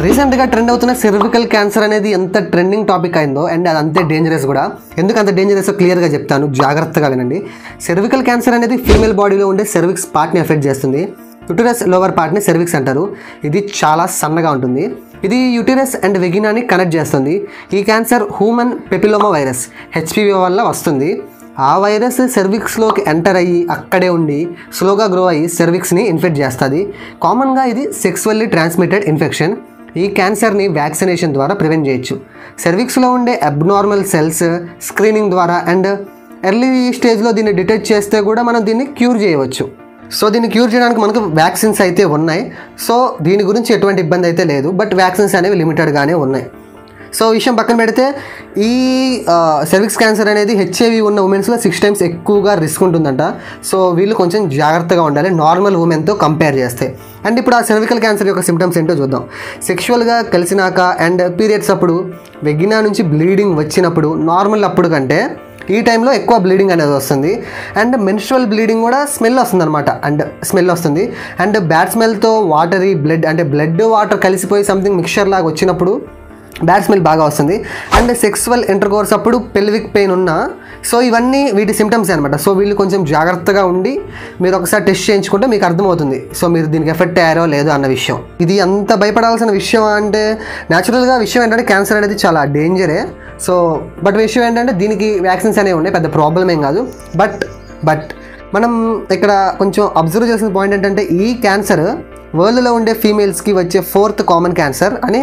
రీసెంట్గా ట్రెండ్ అవుతున్న cervical cancer అనేది ఎంత ట్రెండింగ్ టాపిక్ అయిందో అండ్ అది అంతే డేంజరస్ కూడా. ఎందుకు అంత డేంజరస్ క్లియర్గా చెప్తాను, జాగ్రత్తగా వినండి. సెర్వికల్ క్యాన్సర్ అనేది ఫీమేల్ బాడీలో ఉండే సెర్విక్స్ పార్ట్ని ఎఫెక్ట్ చేస్తుంది. యుటరస్ లోవర్ పార్ట్ని సెర్విక్స్ అంటారు. ఇది చాలా సన్నగా ఉంటుంది. ఇది యుటరస్ అండ్ వెగినాని కనెక్ట్ చేస్తుంది. ఈ క్యాన్సర్ హ్యూమన్ పెపిలోమా వైరస్ హెచ్పివి వల్ల వస్తుంది. ఆ వైరస్ సెర్విక్స్లోకి ఎంటర్ అయ్యి అక్కడే ఉండి స్లోగా గ్రో అయ్యి సెర్విక్స్ని ఇన్ఫెక్ట్ చేస్తుంది. కామన్గా ఇది సెక్సువల్లీ ట్రాన్స్మిటెడ్ ఇన్ఫెక్షన్. ఈ క్యాన్సర్ని వ్యాక్సినేషన్ ద్వారా ప్రివెంట్ చేయొచ్చు. సెర్విక్స్లో ఉండే అబ్నార్మల్ సెల్స్ స్క్రీనింగ్ ద్వారా అండ్ ఎర్లీ స్టేజ్లో దీన్ని డిటెక్ట్ చేస్తే కూడా మనం దీన్ని క్యూర్ చేయవచ్చు. సో దీన్ని క్యూర్ చేయడానికి మనకు వ్యాక్సిన్స్ అయితే ఉన్నాయి. సో దీని గురించి ఎటువంటి ఇబ్బంది అయితే లేదు. బట్ వ్యాక్సిన్స్ అనేవి లిమిటెడ్గానే ఉన్నాయి. సో విషయం పక్కన పెడితే ఈ సెర్విక్స్ క్యాన్సర్ అనేది హెచ్ఐవి ఉన్న ఉమెన్స్లో 6 times ఎక్కువగా రిస్క్ ఉంటుందంట. సో వీళ్ళు కొంచెం జాగ్రత్తగా ఉండాలి నార్మల్ ఉమెన్తో కంపేర్ చేస్తే. అండ్ ఇప్పుడు ఆ సెర్వికల్ క్యాన్సర్ యొక్క సిమ్టమ్స్ ఏంటో చూద్దాం. సెక్షువల్గా కలిసినాక అండ్ పీరియడ్స్ అప్పుడు, వెగినా నుంచి బ్లీడింగ్ వచ్చినప్పుడు, నార్మల్ అప్పుడు కంటే ఈ టైంలో ఎక్కువ బ్లీడింగ్ అనేది వస్తుంది. అండ్ మెన్స్ట్రువల్ బ్లీడింగ్ కూడా స్మెల్ వస్తుంది అనమాట. అండ్ స్మెల్ వస్తుంది. అండ్ బ్యాడ్ స్మెల్తో వాటరీ బ్లడ్ అంటే బ్లడ్ వాటర్ కలిసిపోయి సంథింగ్ మిక్చర్ లాగా వచ్చినప్పుడు బ్యాడ్ స్మెల్ బాగా వస్తుంది. అండ్ సెక్సువల్ ఇంటర్కోర్స్ అప్పుడు పెల్విక్ పెయిన్ ఉన్నా. సో ఇవన్నీ వీటి సిమ్టమ్స్ అనమాట. సో వీళ్ళు కొంచెం జాగ్రత్తగా ఉండి మీరు ఒకసారి టెస్ట్ చేయించుకుంటే మీకు అర్థమవుతుంది సో మీరు దీనికి ఎఫెక్ట్ అయ్యారో లేదో అన్న విషయం. ఇది అంత భయపడాల్సిన విషయం అంటే న్యాచురల్గా విషయం ఏంటంటే క్యాన్సర్ అనేది చాలా డేంజరే. సో బట్ విషయం ఏంటంటే దీనికి వ్యాక్సిన్స్ అనేవి ఉన్నాయి, పెద్ద ప్రాబ్లం ఏం కాదు. బట్ మనం ఇక్కడ కొంచెం అబ్జర్వ్ చేసిన పాయింట్ ఏంటంటే ఈ క్యాన్సర్ వరల్డ్లో ఉండే ఫీమేల్స్కి వచ్చే 4th కామన్ క్యాన్సర్ అని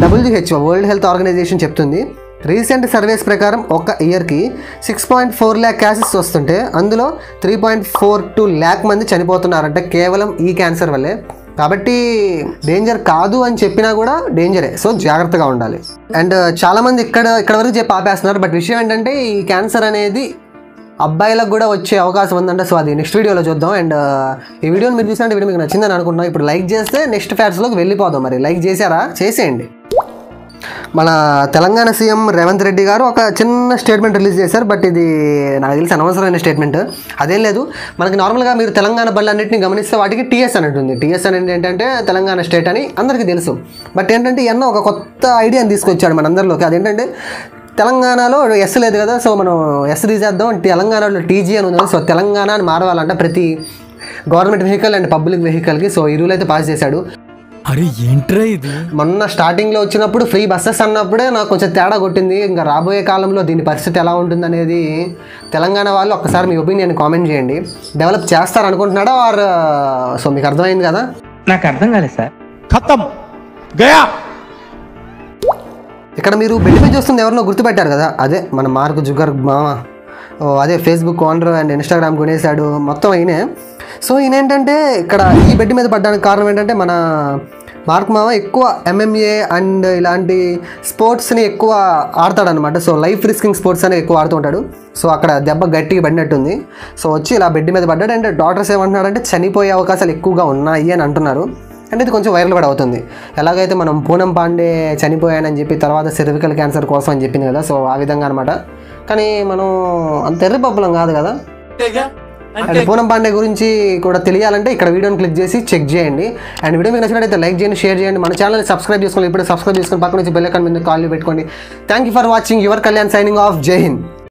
WHO వరల్డ్ హెల్త్ ఆర్గనైజేషన్ చెప్తుంది. రీసెంట్ సర్వేస్ ప్రకారం ఒక ఇయర్కి 6.4 lakh కేసెస్ వస్తుంటే అందులో 3.42 lakh మంది చనిపోతున్నారంటే కేవలం ఈ క్యాన్సర్ వల్లే. కాబట్టి డేంజర్ కాదు అని చెప్పినా కూడా డేంజరే. సో జాగ్రత్తగా ఉండాలి. అండ్ చాలామంది ఇక్కడ వరకు చెప్పి ఆపేస్తున్నారు. బట్ విషయం ఏంటంటే ఈ క్యాన్సర్ అనేది అబ్బాయిలకు కూడా వచ్చే అవకాశం ఉందంటే. సో అది నెక్స్ట్ వీడియోలో చూద్దాం. అండ్ ఈ వీడియోని మీరు చూసినట్టు వీడియో మీకు నచ్చిందని అనుకుంటున్నాను. ఇప్పుడు లైక్ చేస్తే నెక్స్ట్ ఫ్యాక్ట్స్లోకి వెళ్ళిపోదాం. మరి లైక్ చేశారా? చేసేయండి. మన తెలంగాణ సీఎం రేవంత్ రెడ్డి గారు ఒక చిన్న స్టేట్మెంట్ రిలీజ్ చేశారు. బట్ ఇది నాకు తెలిసి అనవసరమైన స్టేట్మెంట్. అదేం లేదు, మనకి నార్మల్గా మీరు తెలంగాణ బళ్ళన్నింటినీ గమనిస్తే వాటికి టీఎస్ అని ఉంటుంది. టీఎస్ అనేది ఏంటంటే తెలంగాణ స్టేట్ అని అందరికీ తెలుసు. బట్ ఏంటంటే ఎన్నో ఒక కొత్త ఐడియాని తీసుకొచ్చాడు మనందరిలోకి. అదేంటంటే తెలంగాణలో ఎస్ లేదు కదా, సో మనం ఎస్ తీసేద్దాం. తెలంగాణలో టీజీ అని ఉంది. సో తెలంగాణ అని మారవాలంట ప్రతి గవర్నమెంట్ వెహికల్ అండ్ పబ్లిక్ వెహికల్కి. సో ఈ రూల్ అయితే పాస్ చేశాడు. అరే ఏంట్రా ఇది? మొన్న స్టార్టింగ్లో వచ్చినప్పుడు ఫ్రీ బస్సెస్ అన్నప్పుడే నాకు కొంచెం తేడా కొట్టింది. ఇంకా రాబోయే కాలంలో దీని పరిస్థితి ఎలా ఉంటుంది అనేది తెలంగాణ వాళ్ళు ఒక్కసారి మీ ఒపీనియన్ కామెంట్ చేయండి. డెవలప్ చేస్తారు అనుకుంటున్నాడా ఆర్? సో మీకు అర్థమైంది కదా? నాకు అర్థం కాలేదు సార్. ఖతం గయా. ఇక్కడ మీరు బెడ్ మీద చూస్తుంది ఎవరినో గుర్తుపెట్టారు కదా, అదే మన మార్క్ జుగర్ మామ. అదే ఫేస్బుక్ ఓనర్ అండ్ ఇన్స్టాగ్రామ్ కొనేసాడు మొత్తం అయినే. సో ఈయన ఏంటంటే ఇక్కడ ఈ బెడ్ మీద పడ్డానికి కారణం ఏంటంటే మన మార్క్ మామ ఎక్కువ MMA అండ్ ఇలాంటి స్పోర్ట్స్ని ఎక్కువ ఆడతాడనమాట. సో లైఫ్ రిస్కింగ్ స్పోర్ట్స్ అనేవి ఎక్కువ ఆడుతుంటాడు. సో అక్కడ దెబ్బ గట్టిగా పడినట్టుంది. సో వచ్చి ఇలా బెడ్ మీద పడ్డాడు. అండ్ డాక్టర్స్ ఏమంటున్నారంటే చనిపోయే అవకాశాలు ఎక్కువగా ఉన్నాయి అని అంటున్నారు. అంటే ఇది కొంచెం వైరల్ కూడా అవుతుంది. ఎలాగైతే మనం పూనం పాండే చనిపోయానని చెప్పి తర్వాత సెర్వికల్ క్యాన్సర్ కోసం అని చెప్పింది కదా, సో ఆ విధంగా అనమాట. కానీ మనం అంత ఎర్రి పప్పులం కాదు కదా. అండ్ పూనం పాండే గురించి కూడా తెలియాలంటే ఇక్కడ వీడియోని క్లిక్ చేసి చెక్ చేయండి. అండ్ వీడియో మీకు నచ్చినట్లయితే లైక్ చేయండి, షేర్ చేయండి. మన ఛానల్ని సబ్స్క్రైబ్ చేసుకోండి. ఇప్పుడు సబ్స్క్రైబ్ చేసుకొని పక్కన నుంచి బెల్ ఐకాన్ మీద కాల్ పెట్టుకోండి. Thank you for watching. Your Kalyan signing off. జై హింద్.